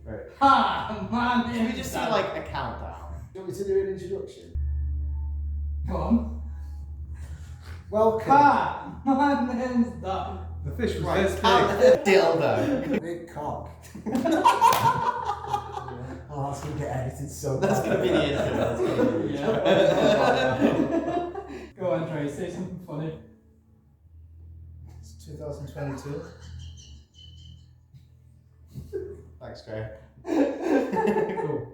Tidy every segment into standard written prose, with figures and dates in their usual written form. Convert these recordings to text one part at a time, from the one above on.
Right. Ha! Man, Can we just do like a countdown? Do you want me to do an introduction? Go on. Welcome. Ha! My name's Dan. The fish was Right, this big. dildo. Big cock. Oh, that's gonna get edited so That's bad. gonna be the intro. That's gonna be the intro. Yeah. Go on, Trey, say something funny. It's 2022. Thanks, Craig. Cool.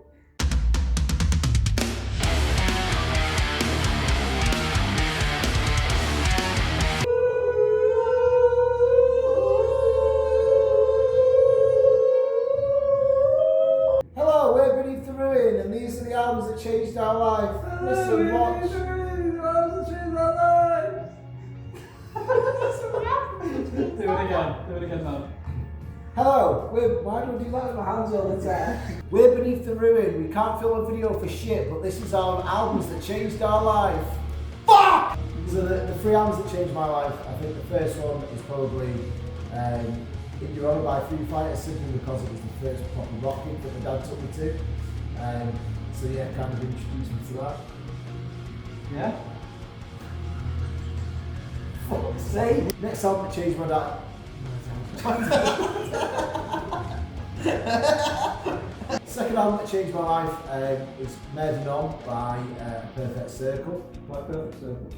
Hello, we're Beneath the Ruin, and these are the albums that changed our life. Listen, watch. Do it again now. Hello, why do I do that with my hands all the time? We're Beneath the Ruin. We can't film a video for shit, but this is our albums that changed our life. Fuck! So the three albums that changed my life, I think the first one is probably In Your Honor by Foo Fighters, simply because it was the first proper rock gig that my dad took me to. So yeah, kind of introduced me to that. Yeah? Fuck's sake! Next album that changed my life. Second album that changed my life is Murder On by Perfect Circle. Why Perfect Circle?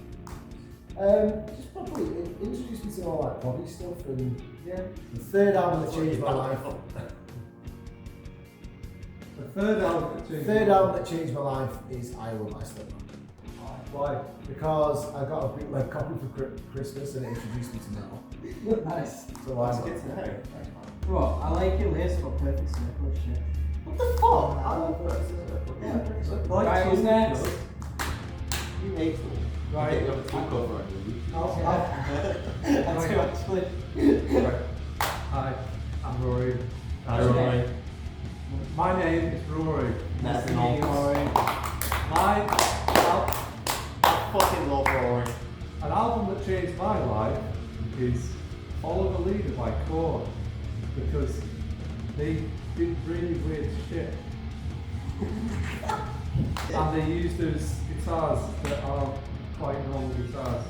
Just probably introduced me to all like body stuff, and yeah. The third album that changed my life. The third album that changed. Third album that changed my life is Iowa by Slipknot. Why? Because I got a bootleg copy for Christmas and it introduced me to metal. Nice. So why That's not? good to know. What? I like your list for Perfect Circle shit. What the fuck? I love Perfect Circle. Yeah, Perfect Circle. Like Right, who's Tool next? does. You hate them. Right. You have a tool cover on you. I do actually. Right. Hi, I'm Rory. Hi, Rory. My name is Rory. Nice to Hey, meet you. Rory. I fucking love Rory. An album that changed my life is Oliver Leader by Korn, because they did really weird shit. And they used those guitars that are quite normal guitars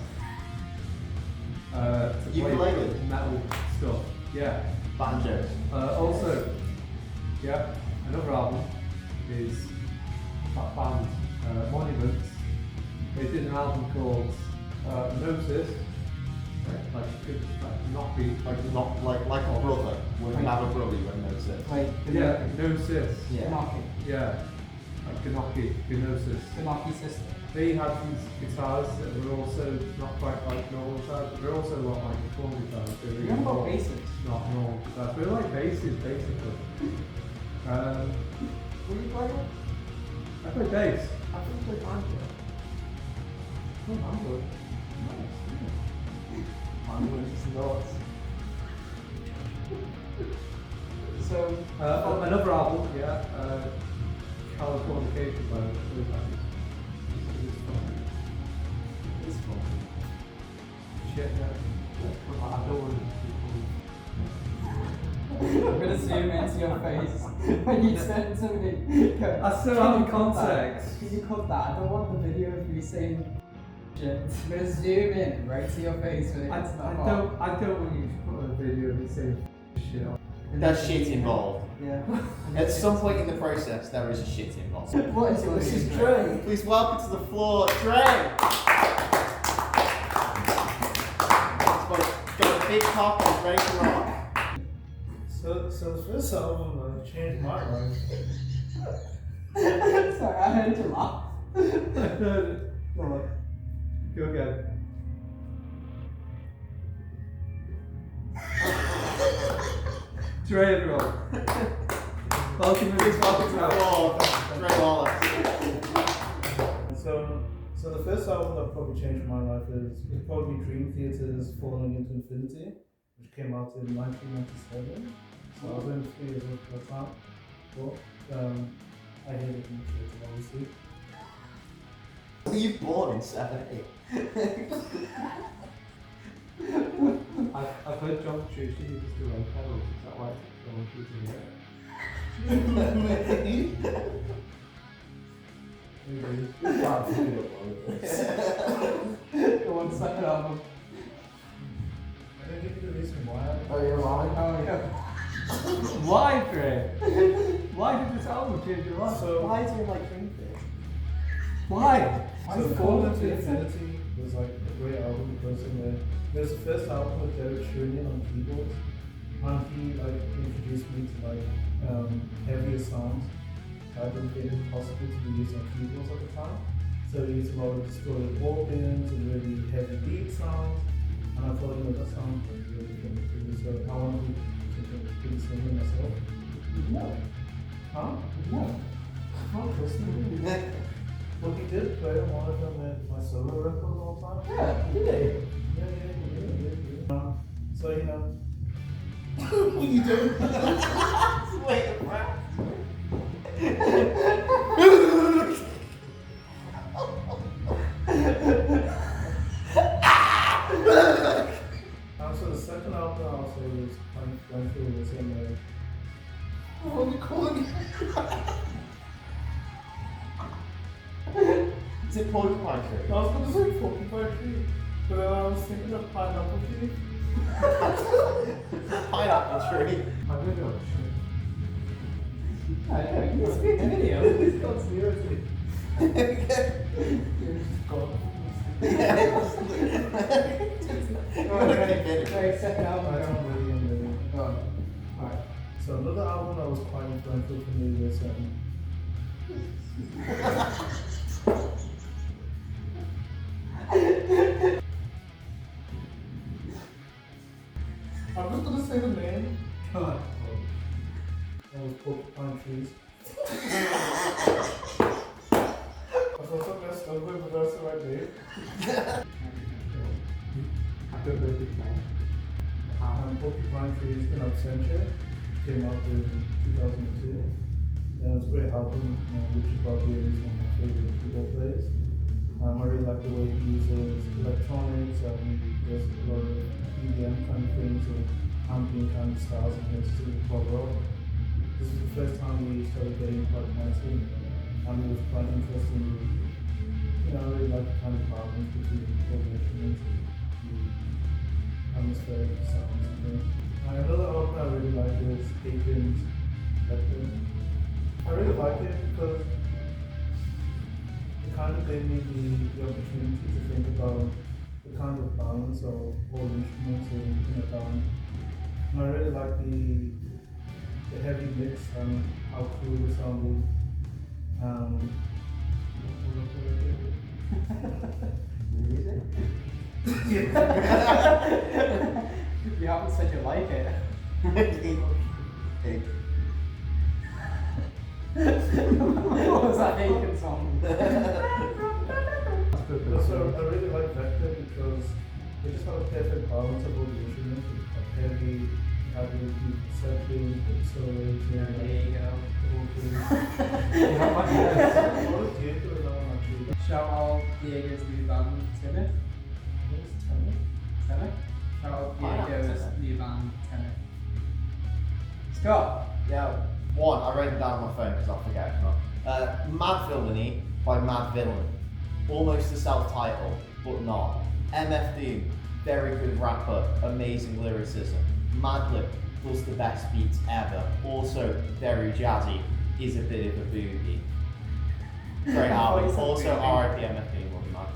to play Ukulele? metal stuff. Yeah. Banjos. Also, yeah, another album is that band Monuments. They did an album called Gnosis, like not be Like a brother. Wouldn't have a brother, you wouldn't notice it. Like, yeah, Gnosis, Yeah. Ganaki. yeah, like Gnosis. Ganaki sister. They had these guitars that were also not quite like normal guitars, but they're also a lot like the Korn guitars. They're really Remember not- basics? Not normal guitars. They're like basses basically. Will you play it? I play bass. I think they banjo. Oh, I'm good. Banjo is nuts. So, Another album, yeah, Californication by Foo Fighters. It's fun. Shit, yeah. I don't want I'm gonna zoom into your face when you turn to me. Go, I still "Can have you cut context." that? Can you cut that? I don't want the video of you saying shit. I'm gonna zoom in right to your face when I it's not don't want you to put a video of me saying shit on. There's shit involved. Yeah. At some point in the process, there is a shit involved. What is your This is name? Dre. Please welcome to the floor, Dre! He's got a big cock and he's ready to rock. So the first album that changed my life. Sorry, I heard you laugh. Go on. Go again. Dre, everyone. Welcome to Please welcome to the floor, Dre Wallace. So the first album that probably changed my life is probably Dream Theater's Falling Into Infinity, which came out in 1997. So I was only 3 years old at the time. But I hated it in the theater, obviously. Were you born in 78? I've heard John Petrucci used to write pedals. Is that why it's going through to here? Maybe. Can't figure it out. Go on, second album. I didn't give you the reason why. Oh, you're right. Oh, yeah. Why, Trey? Why did this album change your life? So, Why do you like Dream Theater? Why? so Fall into Infinity was like a great album because there's the first album with Derek Sherinian on keyboards, and he like introduced me to like heavier songs that didn't think it possible to be used on keyboards at the time. So he used a lot of distorted organs and really heavy beat songs, and I thought, that sounds really good too. So I wanted to be singing myself. No. Huh? No. Not Christian. Well, he did play on one of them at my solo record all the time. Yeah, did Yeah. So, what are you doing? Wait, what? So the second album I'll say was kind of went through the same way. What are you calling Is it Porcupine Tree? I was going to say Porcupine Tree, but then I was thinking of Pineapple Tree. Pineapple Tree. I don't know. I know, you speak the video. It's conspiracy. Right, second album. I don't really am really. Oh, alright. So another album that was quite influential for me was I'm just gonna say the name. Come on. That was Porcupine Trees. I thought I messed up with, but that's the right name. I don't know this now. Porcupine Trees in Absentia came out in 2002. And it's a great album, which is probably one of my favorite keyboard players. I really like the way he uses electronics and there's a lot of EDM kind of things and ambient kind of styles and things to pop rock. This was the first time we started getting quite nicely, and it was quite interesting. I really like the kind of balance between the instruments and the atmospheric sounds and things. And another album I really like is Aiken's Lecter. I really like it because it kind of gave me the opportunity to think about the kind of balance of all instruments in a band. And I really like the heavy mix and how cool it sounded. You haven't said you like it. What was that Aiken song? So I really like Vector because they just have a perfect balance of all the instruments. It's like heavy, having setting, acceleration, There you go. Shout out Diego's new band, Tenor. Tenor? Shout out Diego's new band, Tenor. Scott. Yeah, one, I wrote it down on my phone because I'll forget if not. Mad Villainy by Mad Villain. Almost a self-title, but not. MF Doom, very good rapper, amazing lyricism. Madlib does the best beats ever, also very jazzy, is a bit of a boogie. Great album, also R.I.P. MF Doom, will be mad.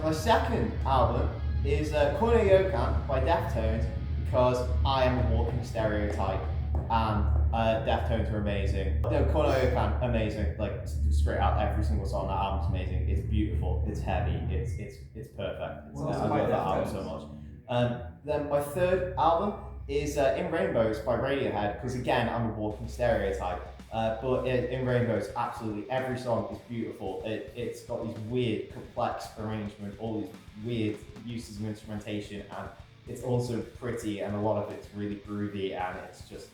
My second album is Kono Yokan by Deftones, because I am a walking stereotype, and Deftones are amazing. No, Kono Yokan, amazing. Like straight out, every single song on that album's amazing. It's beautiful. It's heavy. It's perfect. I love that album so much. Then my third album is In Rainbows by Radiohead, because again, I'm a walking stereotype. But In Rainbows, absolutely every song is beautiful. It's got these weird, complex arrangement, all these weird uses of instrumentation, and it's also pretty, and a lot of it's really groovy, and it's just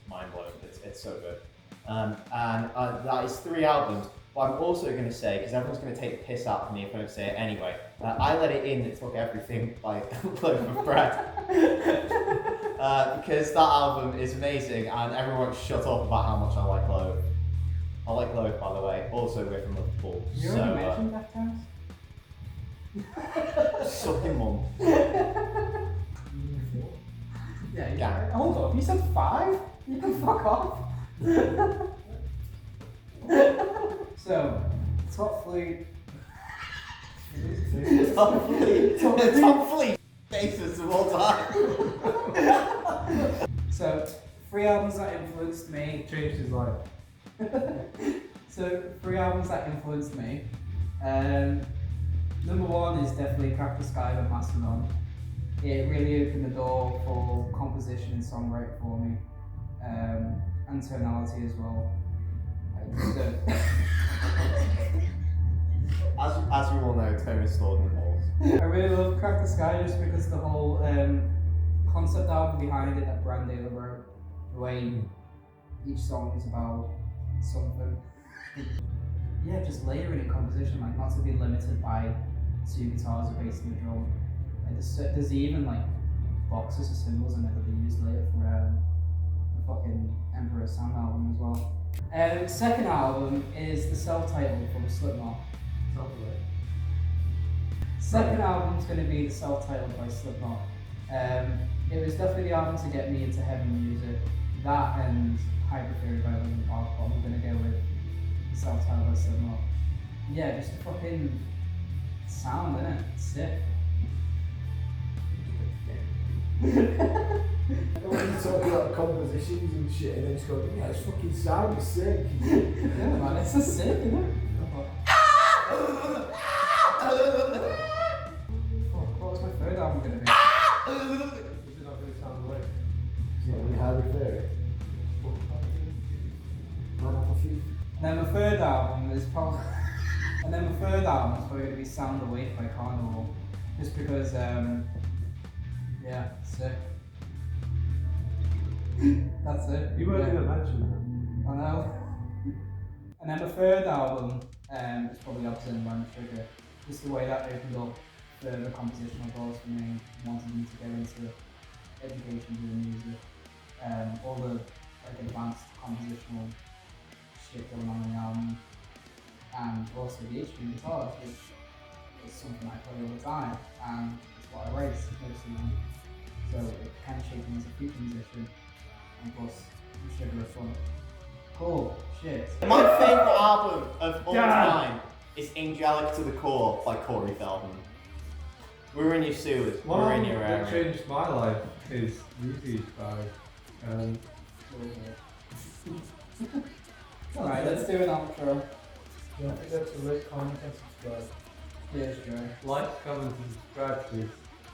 mind blowing. It's so good. And that is 3 albums. But I'm also going to say, because everyone's going to take the piss out of me if I don't say it anyway, I Let It In, It Took Everything by Loaf of Bread. Because that album is amazing and everyone shut up about how much I like Loaf. I like Loaf, by the way, also we're from Liverpool. You So, already mentioned Deftones? suck your mum. Yeah, you Yeah. Hold on, you said 5? You can fuck off. So, top fleet. Tom Fleet. Tom Fleet. Faces of all time. So, 3 albums that influenced me. Changed his life. So, 3 albums that influenced me. Number 1 is definitely Crack the Sky by Mastodon. It really opened the door for composition and songwriting for me, and tonality as well. As you all know, Tony stored in the balls. I really love Crack the Sky just because the whole concept album behind it that Brandale wrote, the way each song is about something. Yeah, just layering in composition, like not to be limited by 2 guitars, a bass and a drum. Like there's even like boxes of cymbals in it that they used later for the fucking Emperor Sound album as well. Second album is the self-titled from Slipknot. Second album's going to be the self-titled by Slipknot. It was definitely the album to get me into heavy music. That and Hybrid Theory by Linkin Park, but I'm going to go with the self-titled by Slipknot. Yeah, just a fucking sound, innit? It's sick. When you talk about compositions and shit, and then just go, yeah, it's fucking sound is sick. Yeah, man, it's just sick, isn't it? What was my third album going to be? Is it not going to sound like? It's not really hard to clear it. Man, have a few. And then my third album is probably going to be Sound Awake by Carnival, just because yeah, sick. That's it. You weren't Yeah. going to mention I know. And then the third album is probably Obscene by Sugar. Just the way that opened up the compositional doors for me, wanting me to get into education doing music. All the like advanced compositional shit going on in the album. And also the HD guitars, which is something I play all the time, and it's what I write mostly on. So it kind of shaped me as a future musician, and plus Sugar is fun. Cool, shit. My favourite album of all Yeah. time is Angelic to the Core by Corey Feldman. We're in your sewers, One we're in album your that area. changed my life is Usage by Alright, let's do an outro. Don't forget to rate, comment, and subscribe. Cheers, Joe. like, comment, and subscribe, please.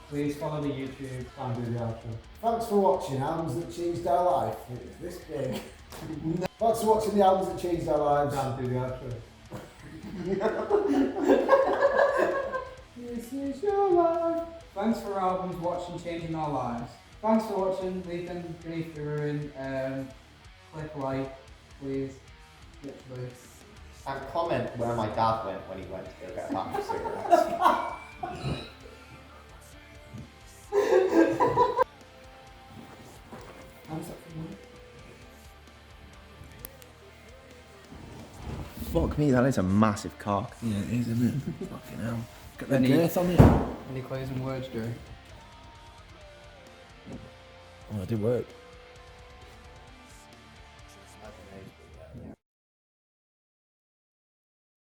Please follow the YouTube. And do the outro. Thanks for watching Albums That Changed Our Life. It's this big. Thanks for watching the albums that changed our lives. And do the outro. This is your life. Thanks for albums watching, changing our lives. Thanks for watching. Leave them beneath the ruin. Click like, please. Literally. And comment where my dad went when he went to go get a pack of cigarettes. Thumbs up for me. Fuck me, that is a massive cock. Yeah, it is, isn't it? Fucking hell. Got the Any- girth on it. Any closing words, Joe? Oh, it did work.